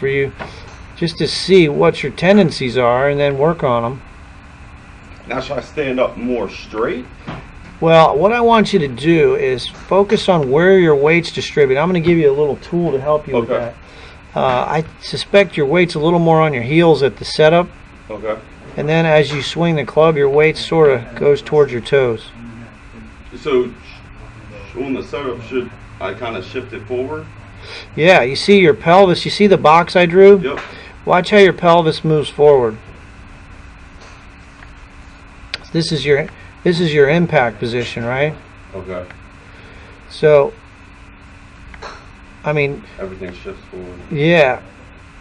for you, just to see what your tendencies are and then work on them. Now should I stand up more straight? Well, what I want you to do is focus on where your weight's distributed. I'm going to give you a little tool to help you with that. I suspect your weight's a little more on your heels at the setup. Okay. And then as you swing the club, your weight sort of goes towards your toes. So on the setup, should I kind of shift it forward? Yeah, you see your pelvis, you see the box I drew? Yep. Watch how your pelvis moves forward. This is your impact position, right? Okay. So, I mean, everything shifts forward. Yeah.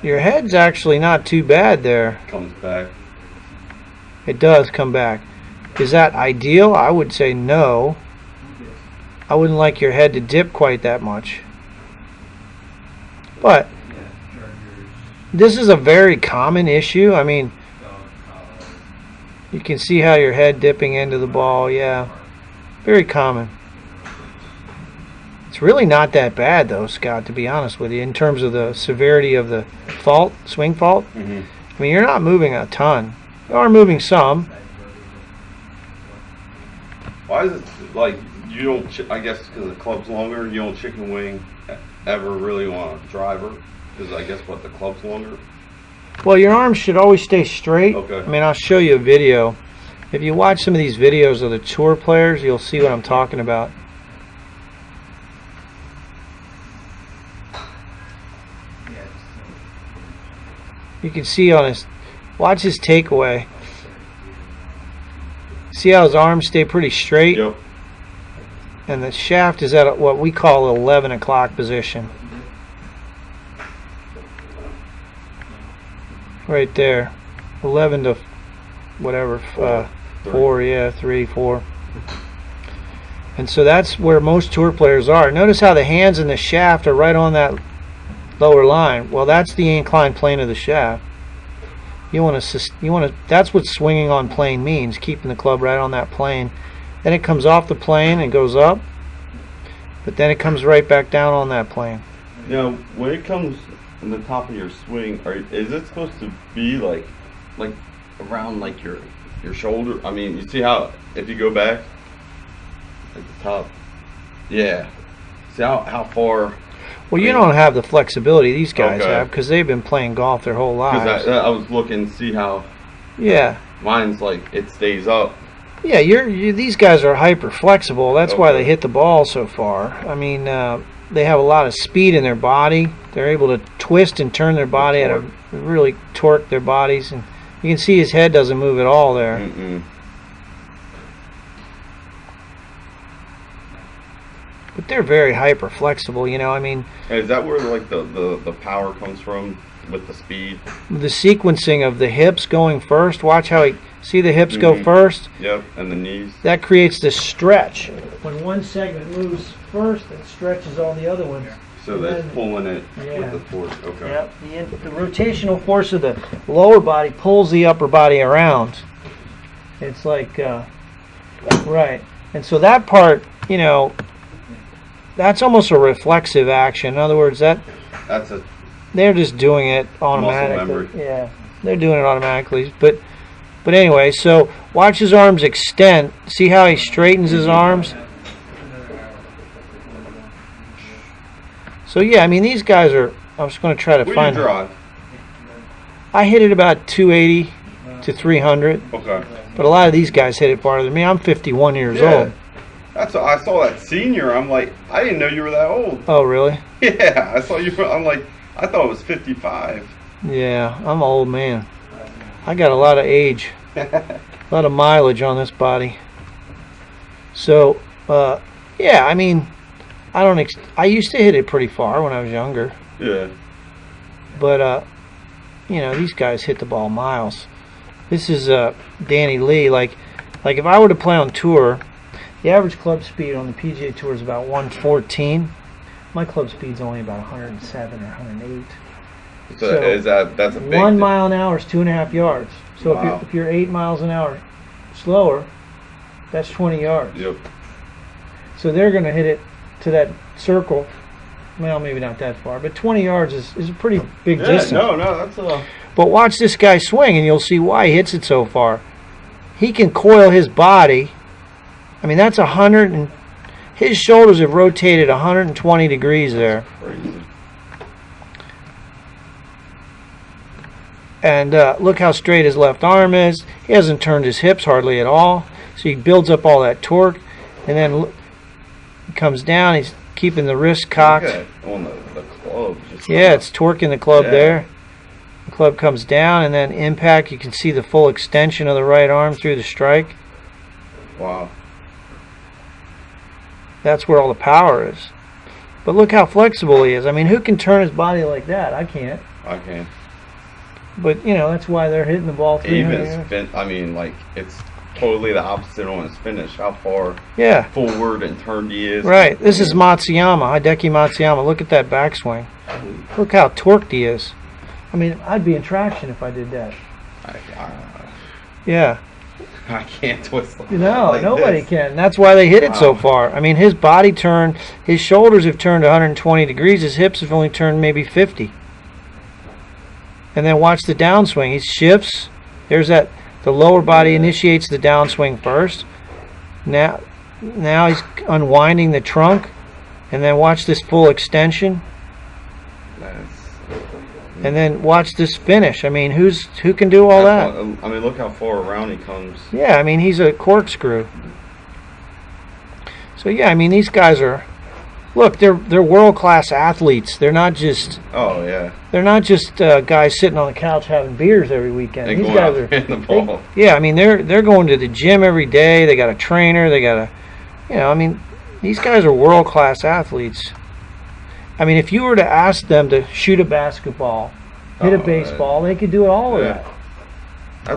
Your head's actually not too bad there. Comes back. It does come back. Is that ideal? I would say no. I wouldn't like your head to dip quite that much. But this is a very common issue. I mean, you can see how your head dipping into the ball. Yeah, very common. It's really not that bad though, Scott, to be honest with you, in terms of the severity of the fault, swing fault. Mm-hmm. I mean, you're not moving a ton. You are moving some. Why is it like you don't, I guess because the club's longer, you don't chicken wing ever really on a driver? Because I guess what, the club's longer? Well, your arms should always stay straight. Okay. I mean, I'll show you a video. If you watch some of these videos of the tour players, you'll see what I'm talking about. You can see on his, watch his takeaway. See how his arms stay pretty straight? Yep. And the shaft is at what we call 11 o'clock position. Right there. 11 to whatever, 4, yeah, 3, 4. And so that's where most tour players are. Notice how the hands and the shaft are right on that lower line. Well, that's the inclined plane of the shaft. That's what swinging on plane means, keeping the club right on that plane. Then it comes off the plane and goes up, but then it comes right back down on that plane. Now, when it comes on the top of your swing, is it supposed to be like around like your shoulder? I mean, you see how if you go back at the top, yeah. See how far? Well, you don't have the flexibility these guys have because they've been playing golf their whole lives. I was looking to see how. Yeah. Mine's like it stays up. Yeah, these guys are hyper flexible. That's why they hit the ball so far. I mean, they have a lot of speed in their body. They're able to twist and turn their body at a really torque their bodies, and you can see his head doesn't move at all there. Mm-mm. But they're very hyper flexible, you know. I mean, is that where like the power comes from with the speed? The sequencing of the hips going first. Watch how he see the hips go first. Yep, and the knees. That creates this stretch. When one segment moves first, it stretches all the other ones. So that's pulling it with the force. Okay. Yep. The rotational force of the lower body pulls the upper body around. It's like right, and so that part, you know, that's almost a reflexive action. In other words, they're just doing it automatically. Yeah, they're doing it automatically. But anyway, so watch his arms extend. See how he straightens his arms? So yeah, I mean, these guys are, I'm just going to try to find. Where do you drive? I hit it about 280 to 300. Okay. But a lot of these guys hit it farther than me. I'm 51 years old. I saw that senior. I'm like, I didn't know you were that old. Oh, really? Yeah, I saw you. I'm like, I thought it was 55. Yeah, I'm an old man. I got a lot of age, a lot of mileage on this body. So, yeah, I mean, I used to hit it pretty far when I was younger. Yeah. But, you know, these guys hit the ball miles. This is Danny Lee. Like if I were to play on tour, the average club speed on the PGA Tour is about 114. My club speed's only about 107 or 108. So that's a big 1 mile an hour is 2.5 yards. So if you're 8 miles an hour slower, that's 20 yards. Yep. So they're going to hit it to that circle well, maybe not that far, but 20 yards is a pretty big Yeah, distance. no, that's a. But watch this guy swing, and you'll see why he hits it so far. He can coil his body. I mean, that's 100, and his shoulders have rotated 120 degrees there. Crazy. And look how straight his left arm is. He hasn't turned his hips hardly at all. So he builds up all that torque, and then he comes down. He's keeping the wrist cocked. Look at on the club. Just Yeah, it's torquing the club Yeah. there. The club comes down, and then impact. You can see the full extension of the right arm through the strike. Wow. That's where all the power is. But look how flexible he is. I mean, who can turn his body like that? I can't. I can't. But, you know, that's why they're hitting the ball 300 Even yards. spin. I mean, like it's totally the opposite on his finish. How far Yeah, forward and turned he is. right. This is Matsuyama, Hideki Matsuyama. Look at that backswing. Look how torqued he is. I mean, I'd be in traction if I did that. Yeah. I can't twist like, No, like nobody this. can. That's why they hit it so Wow. far. I mean, his body turned, his shoulders have turned 120 degrees. His hips have only turned maybe 50. And then watch the downswing. He shifts. There's that. The lower body initiates the downswing first. Now he's unwinding the trunk, and then watch this full extension. And then watch this finish. I mean, who can do all that? I mean, look how far around he comes. Yeah, I mean, he's a corkscrew. So yeah, I mean, these guys are. Look, they're world-class athletes. They're not just guys sitting on the couch having beers every weekend. And These going guys out are hitting the ball. yeah, I mean, they're going to the gym every day. They got a trainer. They got I mean, these guys are world-class athletes. I mean, if you were to ask them to shoot a basketball, hit a baseball, they could do all of Yeah. that.